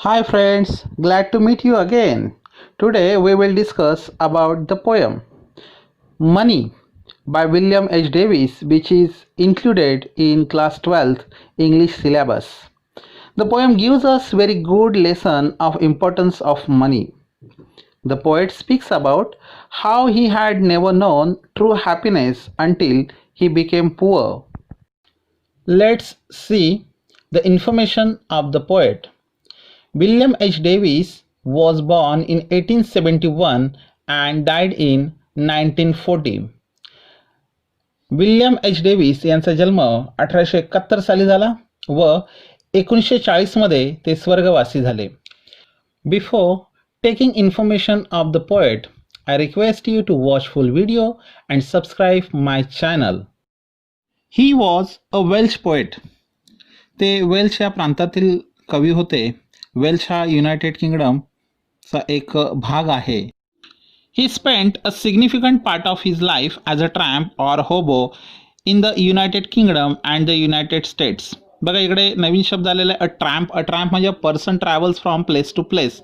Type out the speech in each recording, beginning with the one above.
Hi friends, glad to meet you again. Today we will discuss about the poem Money by William H. Davis, which is included in class 12th English syllabus. The poem gives us very good lesson of importance of money. The poet speaks about how he had never known true happiness until he became poor. Let's see the information of the poet. William H. Davis was born in 1871 and died in 1940. William H Davis यांचा जन्म 1871 साली झाला व 1940 मध्ये ते स्वर्गवासी झाले. Before taking information of the poet, I request you to watch full video and subscribe my channel. He was a Welsh poet. ते वेल्श या प्रांतातील कवी होते. वेल्श हा युनायटेड किंगडमचा एक भाग आहे. He spent a significant part of his life as a tramp or hobo in the United Kingdom and the United States. बघा इकडे नवीन शब्द आलेला आहे, अ ट्रॅम्प म्हणजे person travels from place to place.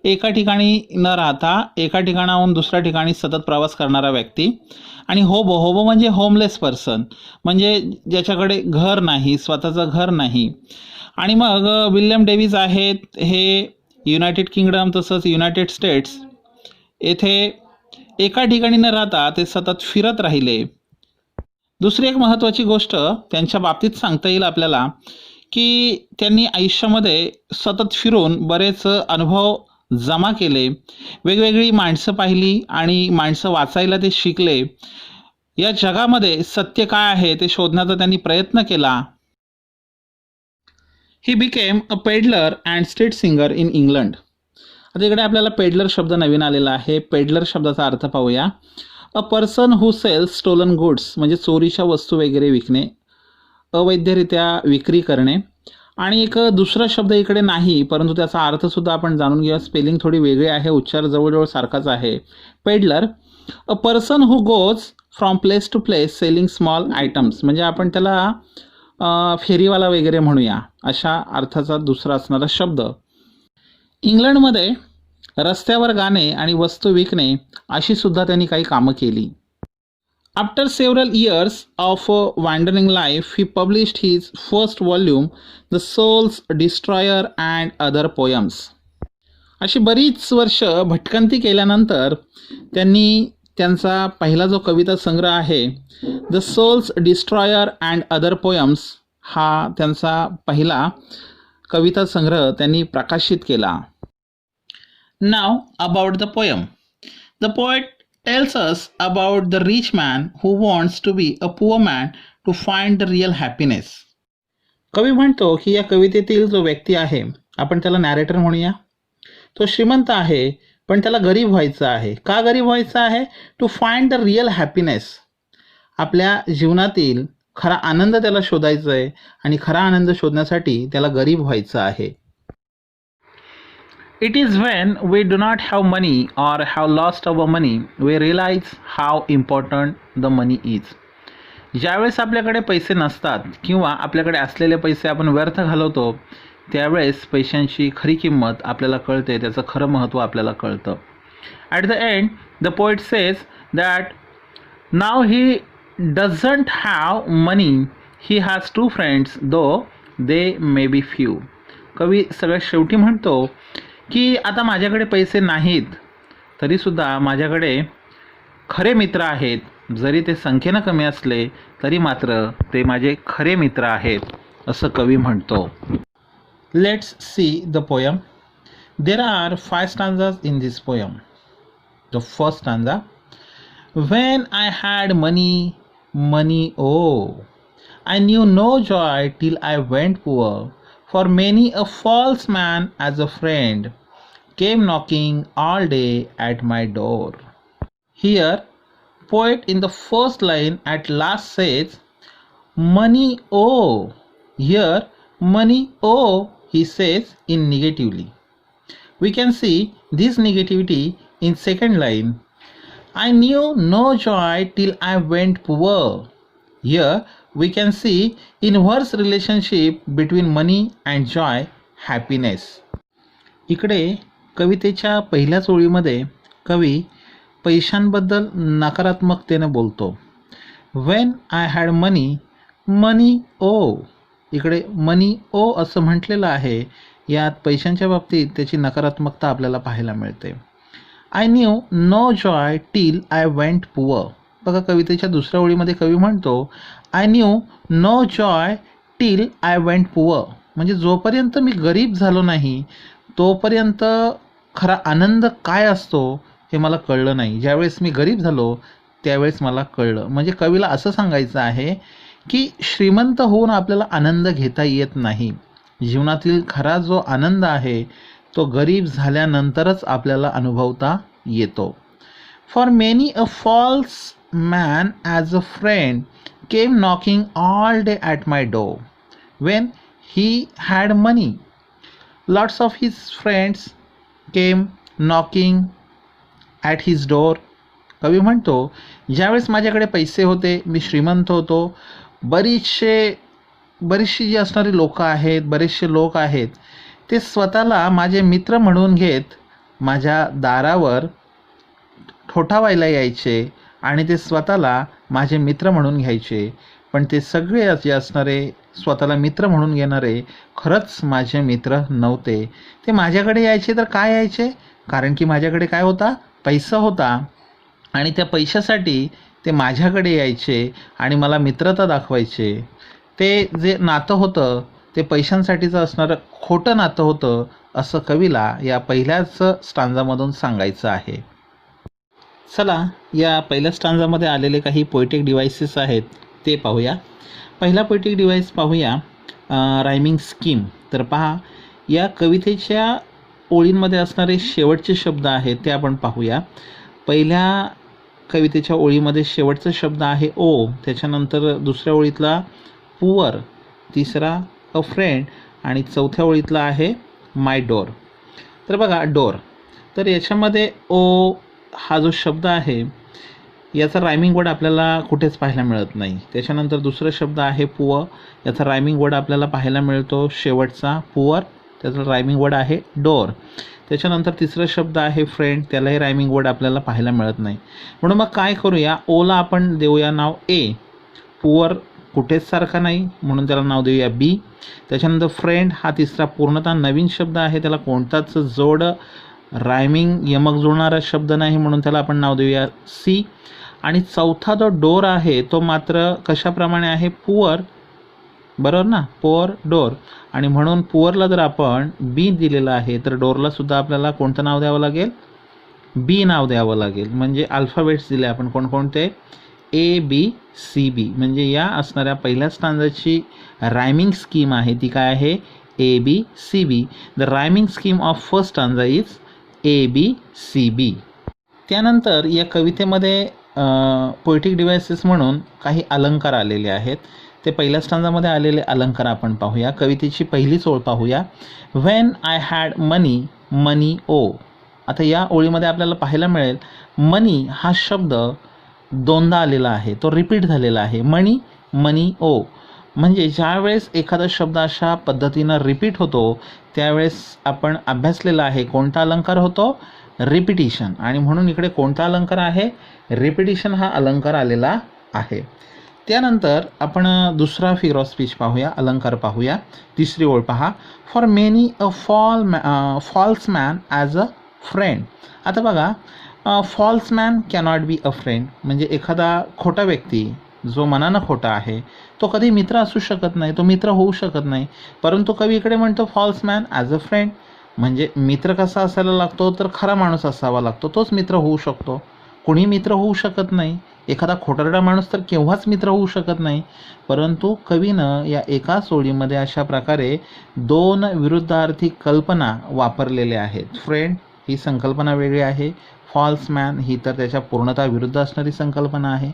एका ठिकाणी न राहता एका ठिकाणाहून दुसऱ्या ठिकाणी सतत प्रवास करणारा व्यक्ती. आणि होबो म्हणजे होमलेस पर्सन, म्हणजे ज्याच्याकडे घर नाही, स्वतःचं घर नाही. आणि मग विल्यम डेव्हिस आहेत हे युनायटेड किंगडम तसंच युनायटेड स्टेट्स येथे एका ठिकाणी न राहता ते सतत फिरत राहिले. दुसरी एक महत्त्वाची गोष्ट त्यांच्या बाबतीत सांगता येईल आपल्याला की त्यांनी आयुष्यामध्ये सतत फिरून बरेच अनुभव जमा केले, वेगवेगळी माणसं पाहिली आणि माणसं वाचायला ते शिकले. या जगामध्ये सत्य काय आहे ते शोधण्याचा त्यांनी प्रयत्न केला. He became a peddler and street singer in England. आता इकडे आपल्याला पेडलर शब्द नवीन आलेला आहे. पेडलर शब्दाचा अर्थ पाहूया. A person who sells stolen goods म्हणजे चोरीच्या वस्तू वगैरे विकणे, अवैधरित्या विक्री करणे. आणि एक दुसरा शब्द इकडे नाही, परंतु त्याचा अर्थसुद्धा आपण जाणून घेऊया. स्पेलिंग थोडी वेगळी आहे, उच्चार जवळजवळ सारखाच आहे. Peddler, a person who goes from place to place selling small items म्हणजे आपण त्याला फेरीवाला वगैरे म्हणूया, अशा अर्थाचा दुसरा असणारा शब्द. इंग्लंडमध्ये रस्त्यावर गाणे आणि वस्तू विकणे अशी सुद्धा त्यांनी काही कामं केली. After several years of wandering life he published his first volume the soul's destroyer and other poems. अशी बरीच वर्ष भटकंती केल्यानंतर त्यांनी त्यांचा पहिला जो कविता संग्रह आहे the soul's destroyer and other poems हा त्यांचा पहिला कविता संग्रह त्यांनी प्रकाशित केला. Now about the poem. The poet tells us about the rich man who wants to be a poor man to find the real happiness. कवी म्हणतो की या कवितेतील जो व्यक्ती आहे, आपण त्याला नॅरेटर म्हणूया, तो श्रीमंत आहे पण त्याला गरीब व्हायचं आहे. का गरीब व्हायचं आहे? To find the real happiness. आपल्या जीवनातील खरा आनंद त्याला शोधायचा आहे आणि खरा आनंद शोधण्यासाठी त्याला गरीब व्हायचं आहे. It is when we do not have money or have lost our money we realize how important the money is. ज्यावेळेस आपल्याकडे पैसे नसतात किंवा आपल्याकडे असलेले पैसे आपण व्यर्थ घालवतो त्यावेळेस पैशांची खरी किंमत आपल्याला कळते, त्याचं खरं महत्त्व आपल्याला कळतं. At the end the poet says that now he doesn't have money he has two friends though they may be few. कवी सगळ्यात शेवटी म्हणतो की आता माझ्याकडे पैसे नाहीत तरीसुद्धा माझ्याकडे खरे मित्र आहेत, जरी ते संख्येनं कमी असले तरी मात्र ते माझे खरे मित्र आहेत, असं कवी म्हणतो. Let's see the poem. There are 5 stanzas in this poem. The first stanza. When I had money money O I knew no joy till I went poor. For many a false man as a friend came knocking all day at my door. Here, poet in the first line at last says, money oh. Here, money oh, he says in negatively. We can see this negativity in second line. I knew no joy till I went poor. Here, we can see inverse relationship between money and joy, happiness. इकडे कवितेच्या पहिल्याच ओळीमध्ये कवी पैशांबद्दल नकारात्मकतेने बोलतो. When I had money, money ओ. इकडे मनी ओ असं म्हटलेलं आहे. यात पैशांच्या बाबतीत त्याची नकारात्मकता आपल्याला पाहायला मिळते. I knew no joy till I went poor. बघा कवितेच्या दुसऱ्या ओळीमध्ये कवी म्हणतो I knew no joy till I went poor. म्हणजे जोपर्यंत मी गरीब झालो नाही तोपर्यंत खरा आनंद काय असतो हे मला कळलं नाही. ज्यावेळेस मी गरीब झालो त्यावेळेस मला कळलं. म्हणजे कवीला असं सांगायचं आहे की श्रीमंत होऊन आपल्याला आनंद घेता येत नाही. जीवनातील खरा जो आनंद आहे तो गरीब झाल्यानंतरच आपल्याला अनुभवता येतो. For many a false man as a friend came knocking all day at my door when he had money. Lots of his friends came knocking at his door. कवी म्हणतो ज्यावेळेस माझ्याकडे पैसे होते, मी श्रीमंत होतो, बरीचशी जी असणारी लोकं आहेत, बरेचसे लोक आहेत, ते स्वतःला माझे मित्र म्हणून घेत माझ्या दारावर ठोठावायला यायचे आणि ते स्वतःला माझे मित्र म्हणून घ्यायचे. पण ते सगळे जे असणारे स्वतःला मित्र म्हणून घेणारे खरंच माझे मित्र नव्हते. ते माझ्याकडे यायचे तर काय यायचे? कारण की माझ्याकडे काय होता? पैसा होता आणि त्या पैशासाठी ते माझ्याकडे यायचे आणि मला मित्रता दाखवायचे. ते जे नातं होतं ते पैशांसाठीचं असणारं खोटं नातं होतं असं कवीला या पहिल्याच स्टांजामधून सांगायचं आहे. चला या पहिल्या स्टांजामध्ये आलेले काही पोएटिक डिव्हाइसेस आहेत ते पाहूया. पहिला पोएटिक डिव्हाइस पाहूया रायमिंग स्कीम. तर पहा या कवितेच्या ओळींमध्ये असणारे शेवटचे शब्द आहेत ते आपण पाहूया. पहिल्या कवितेच्या ओळीमध्ये शेवटचा शब्द आहे ओ, त्याच्यानंतर दुसऱ्या ओळीतला पुअर, तिसरा अ फ्रेंड आणि चौथ्या ओळीतला आहे माय डोर. तर बघा डोर, तर याच्यामध्ये ओ हा जो शब्द आहे याचा रायमिंग वर्ड आपल्याला कुठेच पाहायला मिळत नाही. त्याच्यानंतर दुसरा शब्द आहे पुअर, याचा रायमिंग वर्ड आपल्याला पाहायला मिळतो शेवटचा पुअर, त्याचा रायमिंग वर्ड आहे डोर. त्याच्यानंतर तिसरा शब्द आहे फ्रेंड, त्यालाही रायमिंग वर्ड आपल्याला पाहायला मिळत नाही. म्हणून मग काय करूया, ओला आपण देऊया नाव ए, पुअर कुठेच सारखा नाही म्हणून त्याला नाव देऊया बी. त्याच्यानंतर फ्रेंड हा तिसरा पूर्णतः नवीन शब्द आहे, त्याला कोणताच जोड रायमिंग यमक जुळणारा शब्द नाही म्हणून त्याला आपण नाव देऊया सी. आणि चौथा जो डोर आहे तो मात्र कशाप्रमाणे आहे, पुअर, बरोबर ना, पुअर डोर. आणि म्हणून पुअरला जर आपण बी दिलेलं आहे तर डोरला सुद्धा आपल्याला कोणतं नाव द्यावं लागेल, बी नाव द्यावं लागेल. म्हणजे अल्फाबेट्स दिले आपण कोणकोणते, ए बी सी बी. म्हणजे या असणाऱ्या पहिल्या स्टांजाची रायमिंग स्कीम आहे ती काय आहे, A B C B. The rhyming scheme of first stanza is A B C B. त्यानंतर या कवितेमध्ये पोएटिक डिव्हाइसेस म्हणून काही अलंकार आलेले आहेत. ते पहिल्या स्टांजामध्ये आलेले अलंकार आपण पाहूया. कवितेची पहिलीच ओळ पाहूया, when I had money, money ओ. आता या ओळीमध्ये आपल्याला पाहायला मिळेल मनी हा शब्द दोनदा आलेला आहे, तो रिपीट झालेला आहे, मनी मनी ओ. म्हणजे ज्यावेळेस एखादा शब्द अशा पद्धतीनं रिपीट होतो त्यावेळेस आपण अभ्यासलेला आहे कोणता अलंकार होतो, रिपिटिशन. आणि म्हणून इकडे कोणता अलंकार आहे, रिपिटिशन हा अलंकार आलेला आहे. त्यानंतर आपण दुसरा फिगर ऑफ स्पीच पाहूया, अलंकार पाहूया. तिसरी ओळ पहा, for many a false man as a friend. आता बघा false man cannot be a friend. म्हणजे एखादा खोटा व्यक्ती जो मनानं खोटा आहे तो कधी मित्र असू शकत नाही, तो मित्र होऊ शकत नाही. परंतु कवी इकडे म्हणतो false man as a friend. म्हणजे मित्र कसा असायला लागतो तर खरा माणूस असावा लागतो, तोच मित्र होऊ शकतो. कुणी मित्र होऊ शकत नाही, एखादा खोटारडा माणूस तर केव्हाच मित्र होऊ शकत नाही. परंतु कवीनं या एकाच ओळीमध्ये अशा प्रकारे दोन विरुद्धार्थी कल्पना वापरलेल्या आहेत. फ्रेंड ही संकल्पना वेगळी आहे, फॉल्स मॅन ही तर त्याच्या पूर्णतः विरुद्ध असणारी संकल्पना आहे.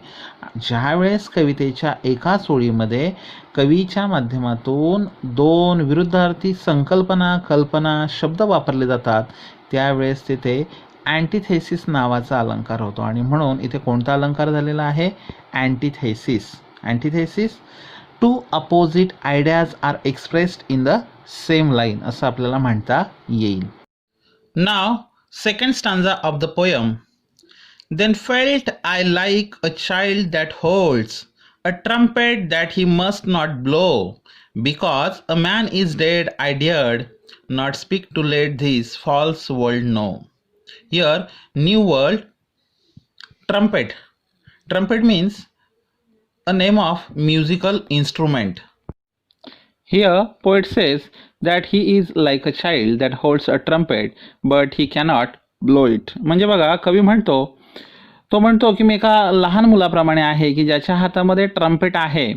ज्यावेळेस कवितेच्या एकाच ओळीमध्ये कवीच्या माध्यमातून दोन विरुद्धार्थी संकल्पना कल्पना शब्द वापरले जातात त्यावेळेस तिथे अँटिथेसिस नावाचा अलंकार होतो. आणि म्हणून इथे कोणता अलंकार झालेला आहे, antithesis. Antithesis, two opposite ideas are expressed in the same line असं आपल्याला म्हणता येईल. Now, second stanza of the poem. Then felt I like a child that holds a trumpet that he must not blow, because a man is dead. I dared not speak to let this false world know. Here, new word, trumpet. Trumpet means a name of musical instrument. Here, poet says that he is like a child that holds a trumpet, but he cannot blow it. म्हणजे बघा, कवी म्हणतो की मी एका लहान मुलाप्रमाणे आहे की ज्याच्या हातामध्ये ट्रम्पेट आहे,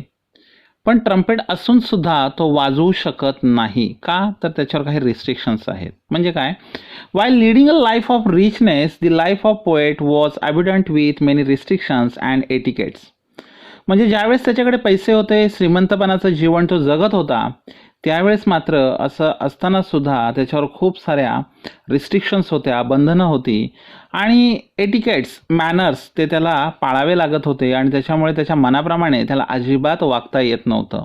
पण ट्रम्पेट असून सुद्धा तो वाजवू शकत नाही. का? तर त्याच्यावर काही रिस्ट्रिक्शन्स आहेत. म्हणजे काय? While leading a life of richness, the life of poet was abundant with many restrictions and etiquettes. म्हणजे ज्यावेळेस त्याच्याकडे पैसे होते, श्रीमंतपणाचं जीवन तो जगत होता, त्यावेळेस मात्र असं असताना सुद्धा त्याच्यावर खूप साऱ्या रिस्ट्रिक्शन्स होत्या, बंधनं होती आणि एटिकेट्स, मॅनर्स ते त्याला पाळावे लागत होते आणि त्याच्यामुळे त्याच्या मनाप्रमाणे त्याला अजिबात वागता येत नव्हतं.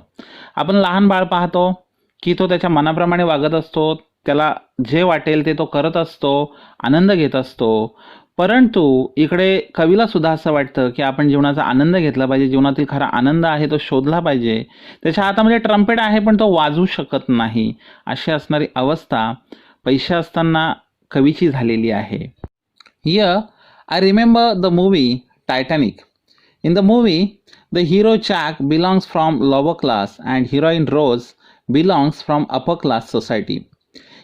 आपण लहान बाळ पाहतो की तो त्याच्या मनाप्रमाणे वागत असतो, त्याला जे वाटेल ते तो करत असतो, आनंद घेत असतो. परंतु इकडे कवीला सुद्धा असं वाटतं की आपण जीवनाचा आनंद घेतला पाहिजे, जीवनातील खरा आनंद आहे तो शोधला पाहिजे. त्याच्या हातामध्ये ट्रम्पेट आहे पण तो वाजवू शकत नाही, अशी असणारी अवस्था पैसे असताना कवीची झालेली आहे. Here, I remember the movie Titanic. In the movie, the hero Jack belongs from lower class and heroine Rose belongs from upper class society.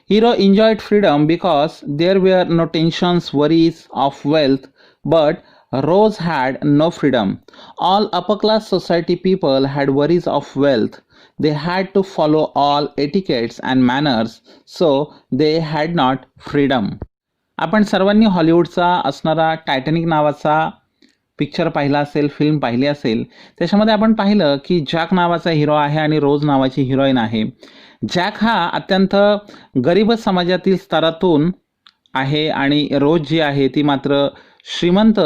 Hero enjoyed freedom because there were no tensions, worries of wealth, but Rose had no freedom. All upper class society people had worries of wealth. They had to follow all etiquettes and manners, so they had not freedom. आपण सर्वांनी हॉलिवूडचा असणारा Titanic नावाचा picture पाहिला असेल, film पाहिली असेल. त्याच्यामध्ये आपण पाहिलं की जॅक नावाचा हिरो आहे आणि रोज नावाची हिरोईन आहे. जॅक हा अत्यंत गरीब समाजातील स्तरातून आहे आणि रोज जी आहे ती मात्र श्रीमंत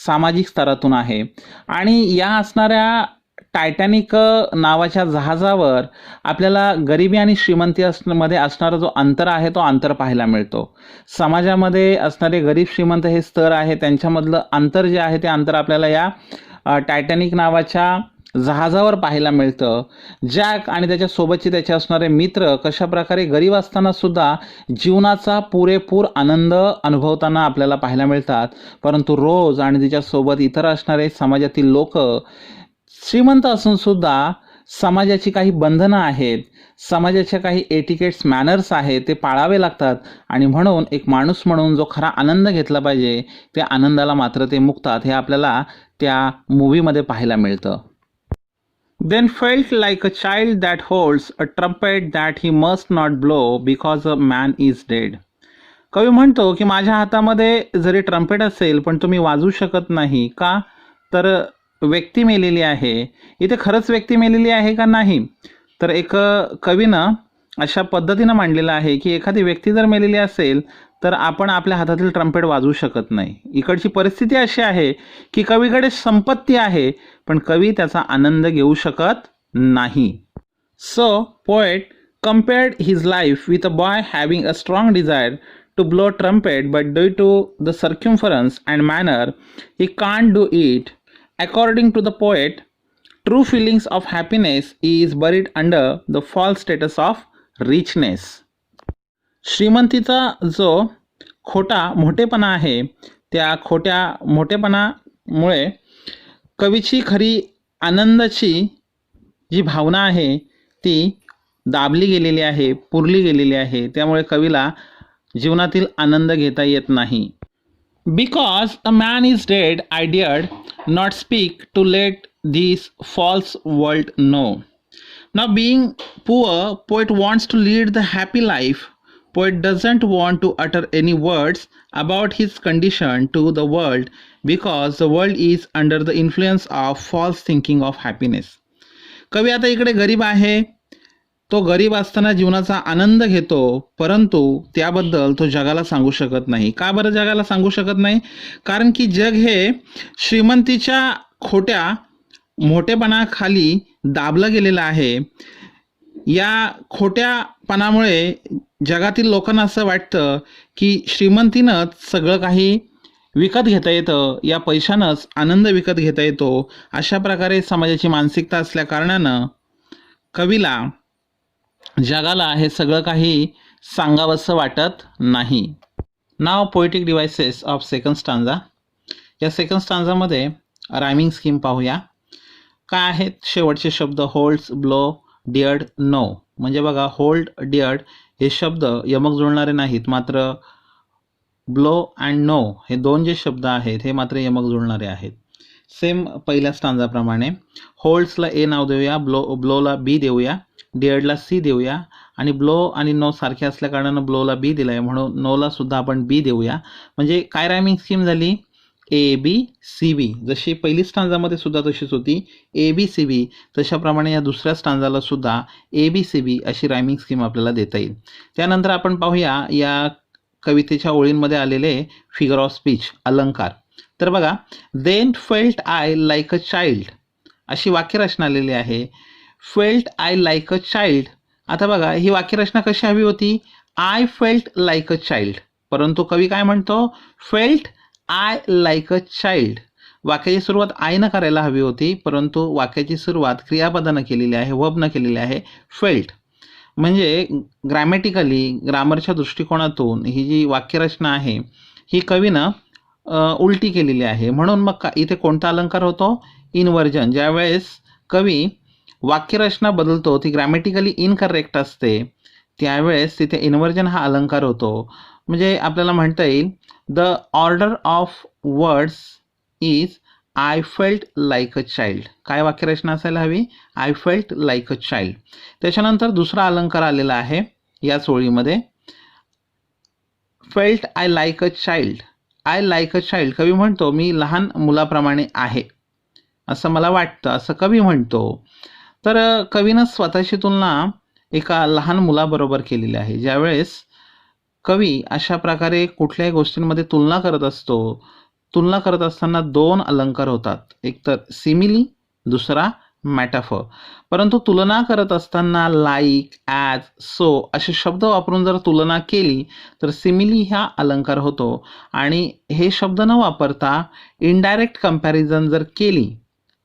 सामाजिक स्तरातून आहे. आणि या असणाऱ्या टायटॅनिक नावाच्या जहाजावर आपल्याला गरिबी आणि श्रीमंती मध्ये असणारा जो अंतर आहे तो अंतर पाहायला मिळतो. समाजामध्ये असणारे गरीब श्रीमंत हे स्तर आहे, त्यांच्यामधलं अंतर जे आहे ते अंतर आपल्याला या टायटॅनिक नावाच्या जहाजावर पाहायला मिळतं. जॅक आणि त्याच्यासोबतचे त्याचे असणारे मित्र कशाप्रकारे गरीब असताना सुद्धा जीवनाचा पुरेपूर आनंद अनुभवताना आपल्याला पाहायला मिळतात. परंतु रोज आणि तिच्यासोबत इतर असणारे समाजातील लोक श्रीमंत असून सुद्धा समाजाची काही बंधनं आहेत, समाजाच्या काही एटिकेट्स, मॅनर्स आहेत, ते पाळावे लागतात आणि म्हणून एक माणूस म्हणून जो खरा आनंद घेतला पाहिजे त्या आनंदाला मात्र ते मुकतात. हे आपल्याला त्या मूवीमध्ये पाहायला मिळतं. Then felt like a child that holds a trumpet that he must not blow because a man is dead. कवी म्हणतो की माझ्या हातामध्ये जरी ट्रम्पेट असेल पण तुम्ही वाजवू शकत नाही. का? तर व्यक्ती मेलेली आहे. इथे खरंच व्यक्ती मेलेली आहे का नाही? तर एक कवीनं अशा पद्धतीनं मांडलेलं आहे की एखादी व्यक्ती जर मेलेली असेल तर आपण आपल्या हातातील ट्रम्पेट वाजवू शकत नाही. इकडची परिस्थिती अशी आहे की कवीकडे संपत्ती आहे पण कवी त्याचा आनंद घेऊ शकत नाही. So poet compared his life with a boy having a strong desire to blow trumpet, but due to the circumference and manner he can't do it. According to the poet, true feelings of happiness is buried under the false status of richness. श्रीमंतीचा जो खोटा मोठेपणा आहे त्या खोट्या मोठेपणामुळे कवीची खरी आनंदाची जी भावना आहे ती दाबली गेलेली आहे, पुरली गेलेली आहे. त्यामुळे कवीला जीवनातील आनंद घेता येत नाही. Because a man is dead, I dared not speak to let this false world know. Now, being poor, poet wants to lead the happy life. Poet doesn't want to utter any words about his condition to the world because the world is under the influence of false thinking of happiness. कवी आता इकडे गरीब आहे, तो गरीब असताना जीवनाचा आनंद घेतो, परंतु त्याबद्दल तो जगाला सांगू शकत नाही. का बरं जगाला सांगू शकत नाही? कारण की जग हे श्रीमंतीच्या खोट्या मोठेपणाखाली दाबलं गेलेलं आहे. या खोट्या श्रीमंतपणामुळे जगातील लोकांना असं वाटतं की श्रीमंतीनंच सगळं काही विकत घेता येतं, या पैशानंच आनंद विकत घेता येतो. अशा प्रकारे समाजाची मानसिकता असल्या कारणानं कवीला जगाला हे सगळं काही सांगावंसं वाटत नाही. Now poetic devices of second stanza. या सेकंड स्टांजामध्ये रायमिंग स्कीम पाहूया. काय आहेत शेवटचे शब्द? Holds, blow, dared, no. म्हणजे बघा, होल्ड, डिअर्ड हे शब्द यमक जुळणारे नाहीत, मात्र ब्लो अँड नो हे दोन जे शब्द आहेत हे मात्र यमक जुळणारे आहेत. सेम पहिल्या स्टांजाप्रमाणे होल्ड्सला ए नाव देऊया, ब्लोला बी देऊया, डिअर्डला सी देऊया, आणि ब्लो आणि नो सारखे असल्या कारणानं ब्लोला बी दिला आहे, म्हणून नोला सुद्धा आपण बी देऊया. म्हणजे काय रायमिंग स्कीम झाली? A B C B. जशी पहिली स्टांजामध्ये सुद्धा तशीच होती ए बी सी बी, तशाप्रमाणे या दुसऱ्या स्टांजाला सुद्धा ए बी सी बी अशी रायमिंग स्कीम आपल्याला देता येईल. त्यानंतर आपण पाहूया या कवितेच्या ओळींमध्ये आलेले फिगर ऑफ स्पीच, अलंकार. तर बघा, then felt I like a child अशी वाक्यरचना आलेली आहे. Felt I like a child. आता बघा, ही वाक्यरचना कशी हवी होती? I felt like a child, परंतु कवी काय म्हणतो? Felt I like a child. वाक्याची सुरुवात आयनं करायला हवी होती, परंतु वाक्याची सुरुवात क्रियापदानं केलेली आहे, वर्बनं केलेली आहे, फेल्ट. म्हणजे ग्रॅमॅटिकली, ग्रामरच्या दृष्टिकोनातून ही जी वाक्यरचना आहे ही कवीनं उलटी केलेली आहे. म्हणून मग इथे कोणता अलंकार होतो? इनव्हर्जन. ज्यावेळेस कवी वाक्यरचना बदलतो, ती ग्रॅमॅटिकली इनकरेक्ट असते, त्यावेळेस तिथे इनव्हर्जन हा अलंकार होतो. म्हणजे आपल्याला म्हणता येईल, the order of words is I felt like a child. काय वाक्यरचना असायला हवी? I felt like a child. त्याच्यानंतर दुसरा अलंकार आलेला आहे याच ओळीमध्ये, felt I like a child. I like a child, कवी म्हणतो मी लहान मुलाप्रमाणे आहे असं मला वाटतं, असं कवी म्हणतो. तर कवीनं स्वतःची तुलना एका लहान मुलाबरोबर केलेली आहे. ज्यावेळेस कवी अशा प्रकारे कुठल्याही गोष्टींमध्ये तुलना करत असतो, तुलना करत असताना दोन अलंकार होतात, एक तर सिमिली, दुसरा मॅटाफर. परंतु तुलना करत असताना लाईक, ॲज, सो असे शब्द वापरून जर तुलना केली तर सिमिली हा अलंकार होतो, आणि हे शब्द न वापरता इनडायरेक्ट कंपॅरिझन जर केली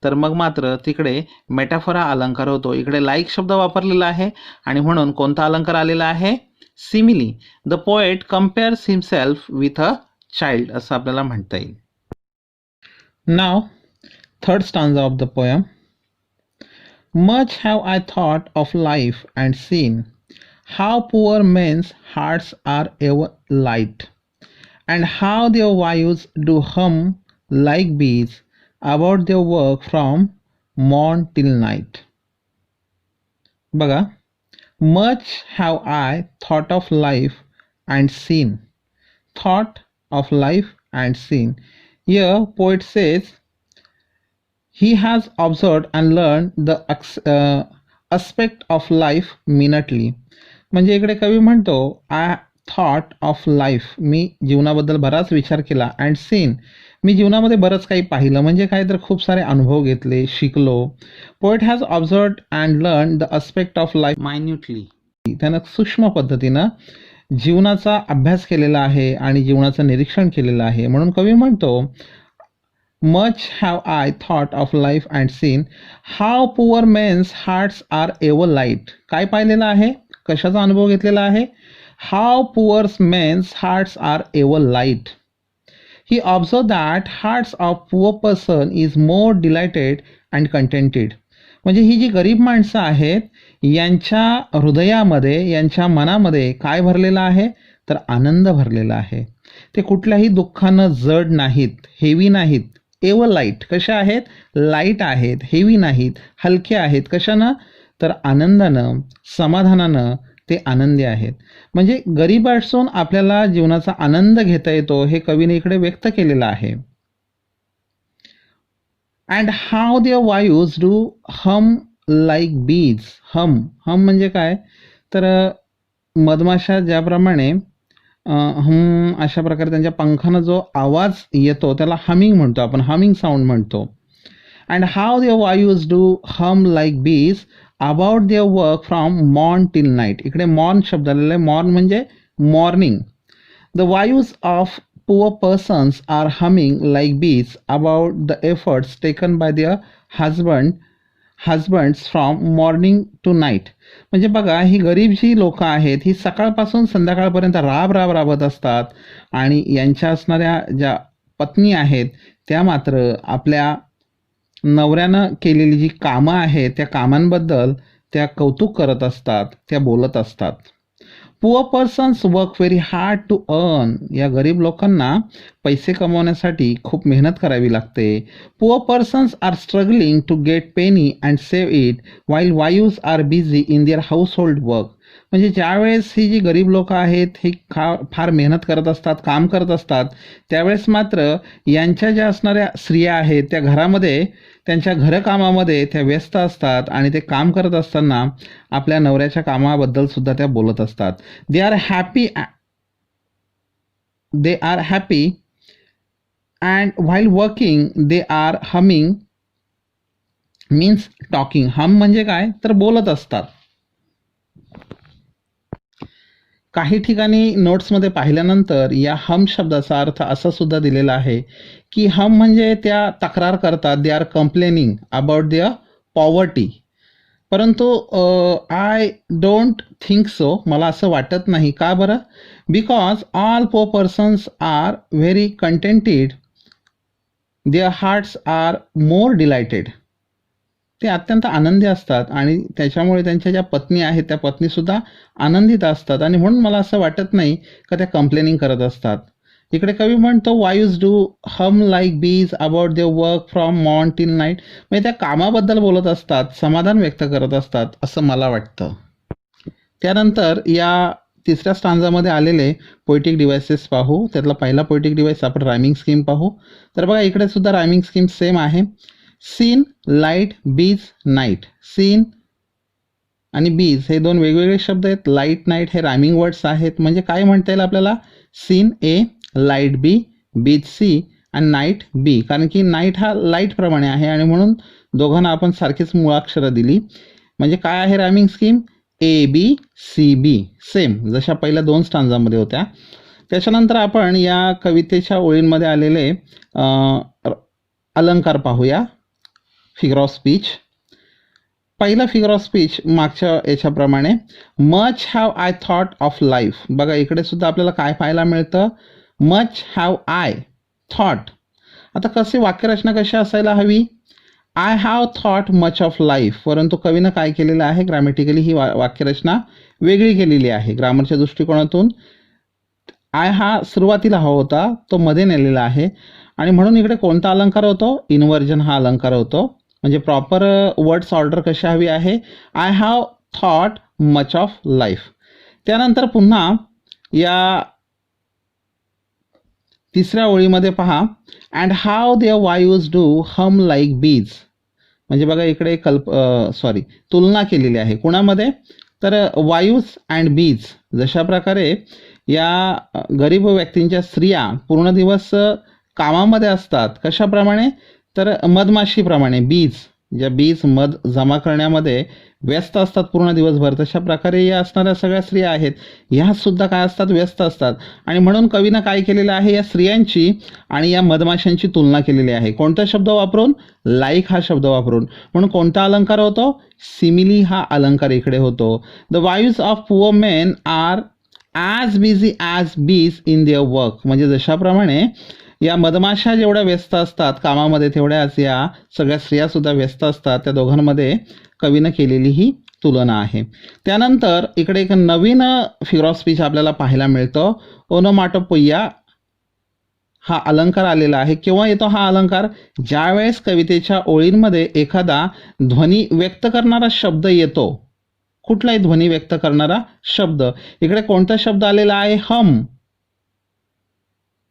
तर मग मात्र तिकडे मेटाफर हा अलंकार होतो. इकडे लाईक शब्द वापरलेला आहे आणि म्हणून कोणता अलंकार आलेला आहे? Simile. The poet compares himself with a child असं आपल्याला म्हणता येईल. Now third stanza of the poem. Much have I thought of life and seen how poor men's hearts are ever light, and how their wives do hum like bees about their work from morn till night. बघा, much have I thought of life and seen. Thought of life and seen. Here poet says he has observed and learned the aspect of life minutely. म्हणजे इकडे कवी म्हणतो I thought of life, मी जीवनाबद्दल बराच विचार केला, and scene, मी जीवनामध्ये बरंच काही पाहिलं. म्हणजे काय तर खूप सारे अनुभव घेतले, शिकलो. Poet has observed and learn the aspect of life minutely. त्यानं सूक्ष्म पद्धतीनं जीवनाचा अभ्यास केलेला आहे आणि जीवनाचं निरीक्षण केलेलं आहे. म्हणून कवी म्हणतो Much have I thought of life and seen how poor men's hearts are ever light. काय पाहिलेलं आहे? कशाचा अनुभव घेतलेला आहे? How poor men's hearts are ever light. He observed that hearts of poor person is more delighted and contented. म्हणजे ही जी गरीब माणसं आहेत यांच्या हृदयामध्ये, यांच्या मनामध्ये काय भरलेलं आहे? तर आनंद भरलेला आहे. ते कुठल्याही दुःखानं जड नाहीत, हेवी नाहीत. एवर लाईट, कशा आहेत? लाईट आहेत, हेवी नाहीत, हलके आहेत. कशानं? तर आनंदानं, समाधानानं ते आनंदी आहेत. म्हणजे गरीब असून आपल्याला जीवनाचा आनंद घेता येतो हे कवीने इकडे व्यक्त केलेलं आहे. And how their wives do hum like bees. Hum म्हणजे काय? तर मधमाशा ज्याप्रमाणे अशा प्रकारे त्यांच्या पंखानं जो आवाज येतो त्याला हमिंग म्हणतो आपण, हमिंग साऊंड म्हणतो. And how their wives do hum like bees about their work from morn till night. इकडे मॉर्न शब्द आलेला आहे. मॉर्न म्हणजे morning. The wives of poor persons are humming like bees about the efforts taken by their husbands from morning to night. म्हणजे बघा, ही गरीब जी लोक आहेत ही सकाळपासून संध्याकाळपर्यंत राबत असतात आणि यांच्या असणाऱ्या ज्या पत्नी आहेत त्या मात्र आपल्या नवऱ्यानं केलेली जी कामं आहेत त्या कामांबद्दल त्या कौतुक करत असतात, त्या बोलत असतात. Poor persons work very hard to earn. या गरीब लोकांना पैसे कमवण्यासाठी खूप मेहनत करावी लागते. Poor persons are struggling to get penny and save it while wives are busy in their household work. म्हणजे ज्यावेळेस ही जी गरीब लोक आहेत ही फार मेहनत करत असतात, काम करत असतात, त्यावेळेस मात्र यांच्या ज्या असणाऱ्या स्त्रिया आहेत त्या घरामध्ये त्यांच्या घरकामामध्ये त्या व्यस्त असतात आणि ते काम करत असताना आपल्या नवऱ्याच्या कामाबद्दल सुद्धा त्या बोलत असतात. They are happy and while working they are humming means talking. Hum म्हणजे काय तर बोलत असतात. काही ठिकाणी नोट्समध्ये पाहिल्यानंतर या हम शब्दाचा अर्थ असा सुद्धा दिलेला आहे की हम म्हणजे त्या तक्रार करतात. They are complaining about their poverty. परंतु आय डोंट थिंक सो. मला असं वाटत नाही. का बरं? Because all poor persons are very contented. Their hearts are more delighted. ते अत्यंत आनंदी असतात आणि त्याच्यामुळे त्यांच्या ज्या पत्नी आहेत त्या पत्नीसुद्धा आनंदित असतात आणि म्हणून मला असं वाटत नाही का त्या कंप्लेनिंग करत असतात. इकडे कवी म्हणतो वायूज do hum like bees about their work from morn till night. म्हणजे त्या कामाबद्दल बोलत असतात, समाधान व्यक्त करत असतात असं मला वाटतं. त्यानंतर या तिसऱ्या स्टांजामध्ये आलेले पोएटिक डिव्हायसेस पाहू. त्यातला पहिला पोएटिक डिव्हाइस आपण रायमिंग स्कीम पाहू. तर बघा, इकडे सुद्धा रायमिंग स्कीम सेम आहे. सीन, लाईट, बीज, नाईट. सीन आणि बीज हे दोन वेगवेगळे शब्द आहेत. लाईट, नाईट हे रायमिंग वर्ड्स आहेत. म्हणजे काय म्हणता येईल आपल्याला? सीन ए, लाईट बी, बीज सी आणि नाईट बी. कारण की नाईट हा लाईटप्रमाणे आहे आणि म्हणून दोघांना आपण सारखीच मुळाक्षरं दिली. म्हणजे काय आहे rhyming scheme? A B C B, same जशा पहिल्या दोन स्टांजामध्ये होत्या. त्याच्यानंतर आपण या कवितेच्या ओळींमध्ये आलेले अलंकार पाहूया. Figure of speech. पहिला फिगर ऑफ स्पीच मागच्या याच्याप्रमाणे, much have I thought of life. बघा, इकडे सुद्धा आपल्याला काय पाहायला मिळतं? Much have I thought. आता कसे वाक्यरचना कशी असायला हवी? I have thought much of life. परंतु कवीनं काय केलेलं आहे? ग्रामॅटिकली ही वाक्यरचना वेगळी केलेली आहे. ग्रामरच्या दृष्टिकोनातून आय हा सुरुवातीला हवा होता, तो मध्ये नेलेला आहे आणि म्हणून इकडे कोणता अलंकार होतो? इन्व्हर्जन हा अलंकार होतो. म्हणजे प्रॉपर वर्ड्स ऑर्डर कशी हवी आहे? I have thought much of life. त्यानंतर पुन्हा या तिसऱ्या ओळीमध्ये पहा, and how their wives do hum like bees. म्हणजे बघा, इकडे तुलना केलेली आहे. कुणामध्ये? तर वायूज अँड बीज. जशा प्रकारे या गरीब व्यक्तींच्या स्त्रिया पूर्ण दिवस कामामध्ये असतात. कशाप्रमाणे? तर मधमाशीप्रमाणे. ज्या बीज मध जमा करण्यामध्ये व्यस्त असतात पूर्ण दिवसभर, तशा प्रकारे या असणाऱ्या सगळ्या स्त्रिया आहेत, ह्या सुद्धा काय असतात? व्यस्त असतात. आणि म्हणून कवीनं काय केलेलं आहे? या स्त्रियांची आणि या मधमाशांची तुलना केलेली आहे. कोणता शब्द वापरून? लाईक हा शब्द वापरून. म्हणून कोणता अलंकार होतो? सिमिली हा अलंकार इकडे होतो. The wives of poor men are as busy as bees in their work. म्हणजे जशाप्रमाणे या मधमाशा जेवढ्या व्यस्त असतात कामामध्ये, तेवढ्याच या सगळ्या स्त्रियासुद्धा व्यस्त असतात. त्या दोघांमध्ये कवीनं केलेली ही तुलना आहे. त्यानंतर इकडे एक नवीन फिगर ऑफ स्पीच आपल्याला पाहायला मिळतं. ओनोमॅटोपोइया हा अलंकार आलेला आहे. केव्हा येतो हा अलंकार? ज्यावेळेस कवितेच्या ओळींमध्ये एखादा ध्वनी व्यक्त करणारा शब्द येतो. कुठलाही ध्वनी व्यक्त करणारा शब्द. इकडे कोणता शब्द आलेला आहे? Hum.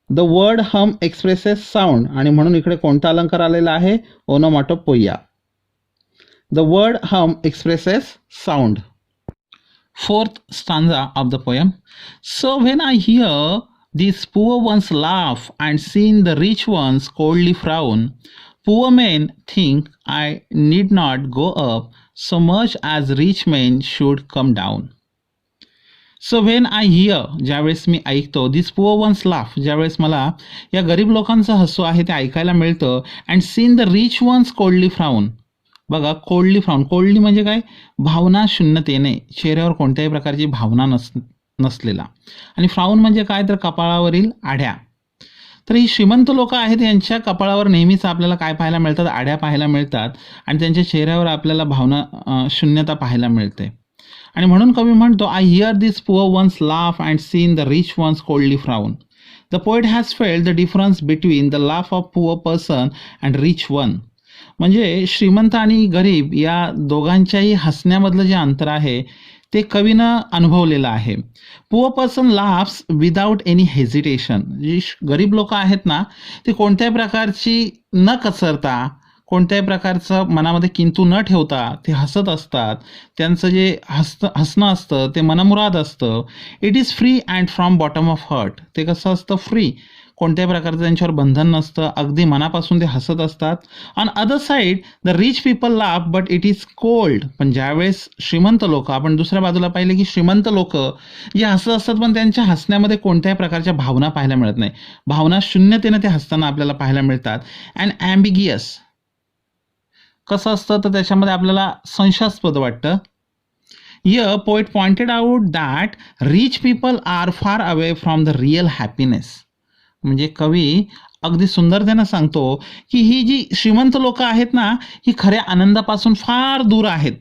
The word hum expresses sound. आणि म्हणून इकडे कोणता अलंकार आलेला आहे? Onomatopoeia. The word hum expresses sound. Fourth stanza of the poem. So when I hear these poor ones laugh and seen the rich ones coldly frown. Poor men think I need not go up so much as rich men should come down. So when I here, ज्यावेळेस मी ऐकतो, दिस poor ones laugh, ज्यावेळेस मला या गरीब लोकांचं हसू आहे ते ऐकायला मिळतं, and seen the rich ones coldly frown. बघा, कोल्डली फ्राऊन, कोल्डली म्हणजे काय, भावना शून्यतेने, चेहऱ्यावर कोणत्याही प्रकारची भावना नसलेला, आणि फ्राऊन म्हणजे काय, तर कपाळावरील आढ्या. तर ही श्रीमंत लोक आहेत, यांच्या कपाळावर नेहमीच आपल्याला काय पाहायला मिळतात, आढ्या पाहायला मिळतात, आणि त्यांच्या चेहऱ्यावर आपल्याला भावना शून्यता पाहायला मिळते. आणि म्हणून कवी म्हणतो, I hear this poor ones laugh and seen the rich ones coldly frown. The poet has felt the difference between the laugh of poor person and rich one. म्हणजे श्रीमंत आणि गरीब या दोघांच्याही हसण्यामधलं जे अंतर आहे ते कवीनं अनुभवलेलं आहे. Poor person laughs without any hesitation. जी गरीब लोक आहेत ना, ते कोणत्याही प्रकारची न कचरता, कोणत्याही प्रकारचं मनामध्ये किंतु न ठेवता ते हसत असतात. त्यांचं जे हसणं असतं ते मनमुराद असतं. It is free and from bottom of heart. ते कसं असतं, फ्री, कोणत्याही प्रकारचं त्यांच्यावर बंधन नसतं, अगदी मनापासून ते हसत असतात. On other side the rich people laugh but it is cold. पण ज्यावेळेस श्रीमंत लोक, आपण दुसऱ्या बाजूला पाहिले की श्रीमंत लोक जे हसत असतात पण त्यांच्या हसण्यामध्ये कोणत्याही प्रकारच्या भावना पाहायला मिळत नाही, भावना शून्यतेने ते हसताना आपल्याला पाहायला मिळतात. अँड ॲम्बिगियस कसं असतं, तर त्याच्यामध्ये आपल्याला संशयास्पद वाटतं. Here poet pointed out that rich people are far away from the real happiness. म्हणजे कवी अगदी सुंदरतेनं सांगतो की ही जी श्रीमंत लोक आहेत ना, ही खऱ्या आनंदापासून फार दूर आहेत.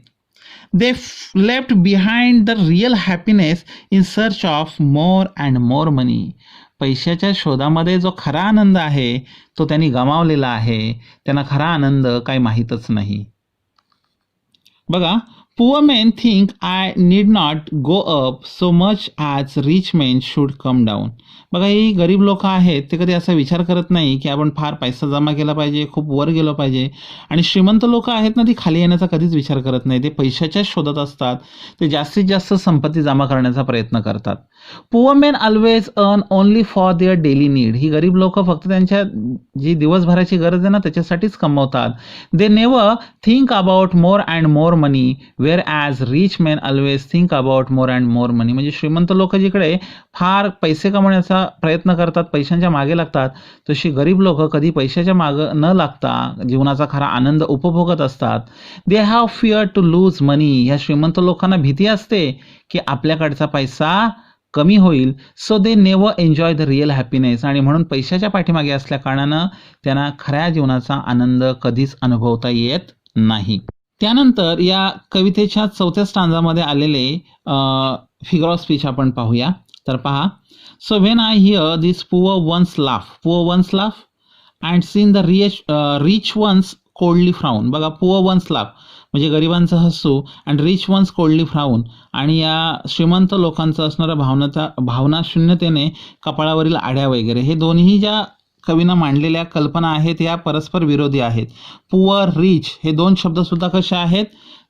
They left behind the real happiness in search of more and more money. पैशाच्या शोधामध्ये जो खरा आनंद आहे तो त्यांनी गमावलेला आहे. त्यांना खरा आनंद काही माहीतच नाही. बघा, poor main think I need not go up so much as rich main should come down. बघा, ही गरीब लोक आहेत ते कधी असा विचार करत नाही की आपण फार पैसा जमा केला पाहिजे, खूप वर गेलो पाहिजे. आणि श्रीमंत लोक आहेत ना, ती खाली येण्याचा कधीच विचार करत नाही. ते पैशाच्याच शोधात असतात. ते जास्तीत जास्त संपत्ती जमा करण्याचा प्रयत्न करतात. Poor men always earn only for their daily need. ही गरीब लोक फक्त त्यांच्या जी दिवसभराची गरज आहे ना त्याच्यासाठीच कमवतात. They never think about more and more money wear as rich main always think about more and more money. म्हणजे श्रीमंत लोक जिकडे फार पैसे कमवण्याचा प्रयत्न करतात, पैशांच्या मागे लागतात, तशी गरीब लोक कधी पैशाच्या मागं न लागता जीवनाचा खरा आनंद उपभोगत असतात. They have fear to lose money. ह्या श्रीमंत लोकांना भीती असते की आपल्याकडचा पैसा कमी होईल. So they never enjoy the real happiness. आणि म्हणून पैशाच्या पाठीमागे असल्या कारणानं त्यांना खऱ्या जीवनाचा आनंद कधीच अनुभवता येत नाही. त्यानंतर या कवितेच्या 4थ्या स्टांजामध्ये आलेले फिगर ऑफ स्पीच आपण पाहूया. तर पहा, so when I hear this poor ones laugh and seen the rich ones coldly frown. बघा, पुअर वन्स लाफ म्हणजे गरिबांचं हसू, and rich ones coldly frown, आणि या श्रीमंत लोकांचं असणाऱ्या भावना शून्यतेने कपाळावरील आड्या वगैरे, हे दोन्ही ज्या कवीनं मांडलेल्या कल्पना आहेत या परस्पर विरोधी आहेत. पुअर, रिच हे दोन शब्दसुद्धा कसे आहेत,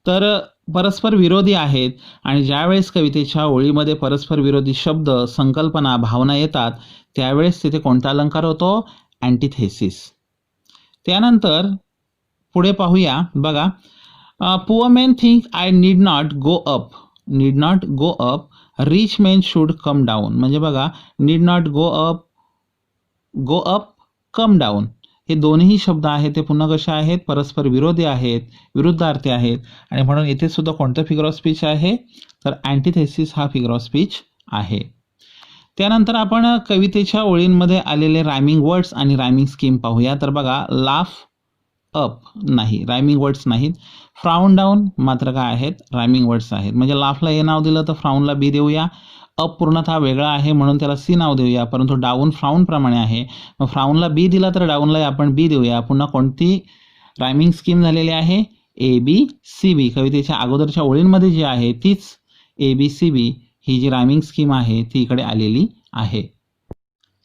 तर परस्पर विरोधी आहेत. आणि ज्यावेळेस कवितेच्या ओळीमध्ये परस्पर विरोधी शब्द, संकल्पना, भावना येतात त्यावेळेस तिथे कोणता अलंकार होतो, अँटिथेसिस. त्यानंतर पुढे पाहूया. बघा, poor main think I need not go up, rich main should come down. म्हणजे बघा, need not go up, come down, हे दोन्ही शब्द आहेत ते पुन्हा कसे आहेत, परस्पर विरोधी आहेत, विरुद्धार्थी आहेत. आणि म्हणून इथे सुद्धा कोणतं फिगर ऑफ स्पीच आहे, तर अँटिथेसिस हा फिगर ऑफ स्पीच आहे. त्यानंतर आपण कवितेच्या ओळींमध्ये आलेले रायमिंग वर्ड्स आणि रायमिंग स्कीम पाहूया. तर बघा, लाफ अप नाही, रायमिंग वर्ड्स नाहीत. फ्राऊन डाऊन मात्र काय आहेत, रायमिंग वर्ड्स आहेत. म्हणजे लाफला ए नाव दिलं तर फ्राऊनला बी देऊया. अप पूर्णतः वेगळा आहे म्हणून त्याला सी नाव देऊया, परंतु डाऊन फ्राऊन प्रमाणे आहे. मग फ्राऊनला बी दिला तर डाऊनला आपण बी देऊया. पुन्हा कोणती रायमिंग स्कीम झालेली आहे, ए बी सी बी. कवितेच्या अगोदरच्या ओळींमध्ये जी आहे तीच ए बी सी बी ही जी रायमिंग स्कीम आहे ती इकडे आलेली आहे.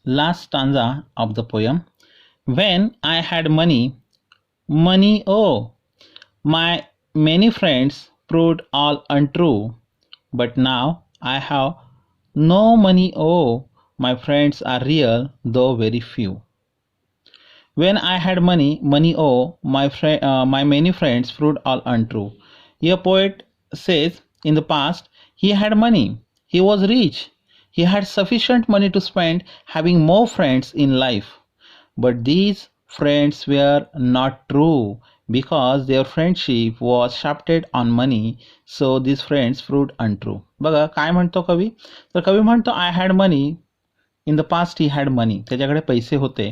Last stanza of the poem. When I had money O my many friends proved all untrue, but now I have no money, oh, my friends are real, though very few. When I had money, oh, my many friends proved all untrue. A poet says, in the past, he had money, he was rich, he had sufficient money to spend, having more friends in life. But these friends were not true because their friendship was shafted on money, so these friends proved untrue. बघा काय म्हणतो कवी, तर कवी म्हणतो I had money, in the past he had money, त्याच्याकडे पैसे होते.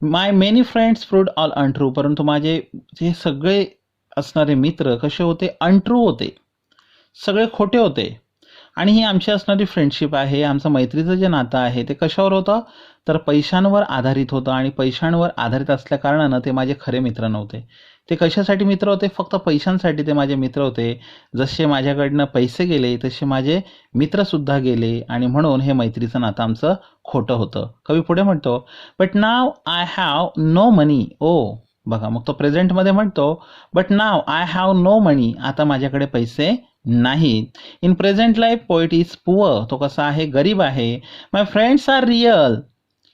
My many friends proved all untrue, परंतु माझे जे सगळे असणारे मित्र कसे होते, अनट्रू होते, सगळे खोटे होते. आणि ही आमची असणारी फ्रेंडशिप आहे, आमचं मैत्रीचं जे नातं आहे ते कशावर होतं, तर पैशांवर आधारित होतं. आणि पैशांवर आधारित असल्या कारणानं ते माझे खरे मित्र नव्हते. ते कशासाठी मित्र होते, फक्त पैशांसाठी ते माझे मित्र होते. जसे माझ्याकडनं पैसे गेले तसे माझे मित्रसुद्धा गेले, आणि म्हणून हे मैत्रीचं नातं आमचं खोटं होतं. कवी पुढे म्हणतो, but now I have no money. ओ बघा, मग तो प्रेझेंटमध्ये म्हणतो, but now I have no money, आता माझ्याकडे पैसे नाहीत. In present life poet is poor, तो कसा आहे, गरीब आहे. My friends are real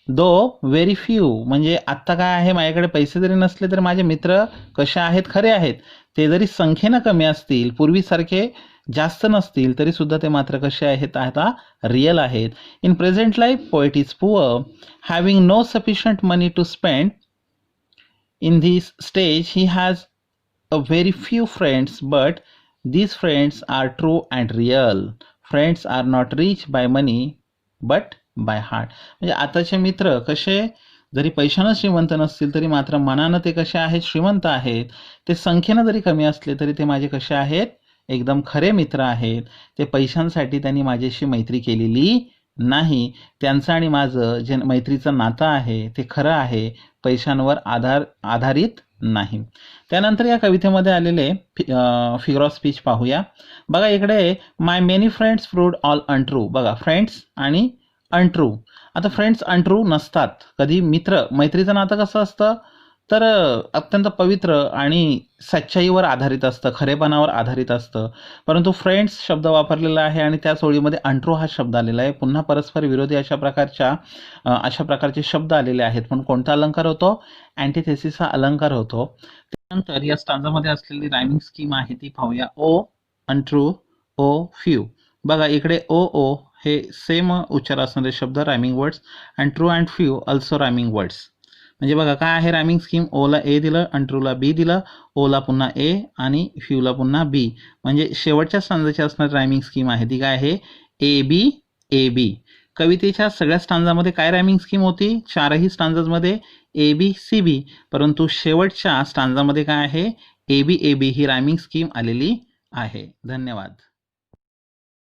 though very few, म्हणजे आत्ता काय आहे, माझ्याकडे पैसे जरी नसले तरी माझे मित्र कसे आहेत, खरे आहेत. ते जरी संख्येनं कमी असतील, पूर्वीसारखे जास्त नसतील, तरी सुद्धा ते मात्र कसे आहेत, आता रिअल आहेत. In present life poet is poor, having no sufficient money to spend. In this stage, he has a very few friends, but these friends are true and real. Friends are not rich by money, but by heart. म्हणजे आताचे मित्र कसे जरी पैशानं श्रीमंत नसतील तरी मात्र मनानं ते कसे आहेत, श्रीमंत आहेत. ते संख्येनं जरी कमी असले तरी ते माझे कसे आहेत, एकदम खरे मित्र आहेत. ते पैशांसाठी त्यांनी माझ्याशी मैत्री केलेली नाही. त्यांचं आणि माझं जे मैत्रीचं नातं आहे ते खरं आहे, पैशांवर आधारित नाही. त्यानंतर या कवितेमध्ये आलेले फिगर ऑफ स्पीच पाहूया. बघा इकडे, my many friends proved all untrue. बघा, फ्रेंड्स आणि अनट्रू. आता फ्रेंड्स अनट्रू नसतात कधी. मैत्रीचं नातं कसं असतं, तर अत्यंत पवित्र आणि सच्चाईवर आधारित असतं, खरेपणावर आधारित असतं. परंतु फ्रेंड्स शब्द वापरलेला आहे आणि त्याच ओळीमध्ये अनट्रू हा शब्द आलेला आहे. पुन्हा परस्पर विरोधी अशा प्रकारचे शब्द आलेले आहेत. पण कोणता अलंकार होतो, अँटिथेसिस हा अलंकार होतो. त्यानंतर या स्टांजामध्ये असलेली रायमिंग स्कीम आहे ती पाहूया. ओ अनट्रू, ओ फ्यू. बघा इकडे ओ हे सेम उच्चार असणारे शब्द, rhyming words, and true and few also rhyming words. म्हणजे बघा काय आहे रायमिंग स्कीम, ओला ए दिलं, अनट्रूला बी दिलं, ओला पुन्हा ए आणि फ्यूला पुन्हा बी. म्हणजे शेवटच्या स्टांजाची असणारी रायमिंग स्कीम आहे ती काय आहे, ए बी ए बी. कवितेच्या सगळ्या स्टांजामध्ये काय रायमिंग स्कीम होती, चारही स्टांजामध्ये ए बी सी बी. परंतु शेवटच्या स्टांजामध्ये काय आहे, A B he rhyming scheme आलेली आहे. धन्यवाद.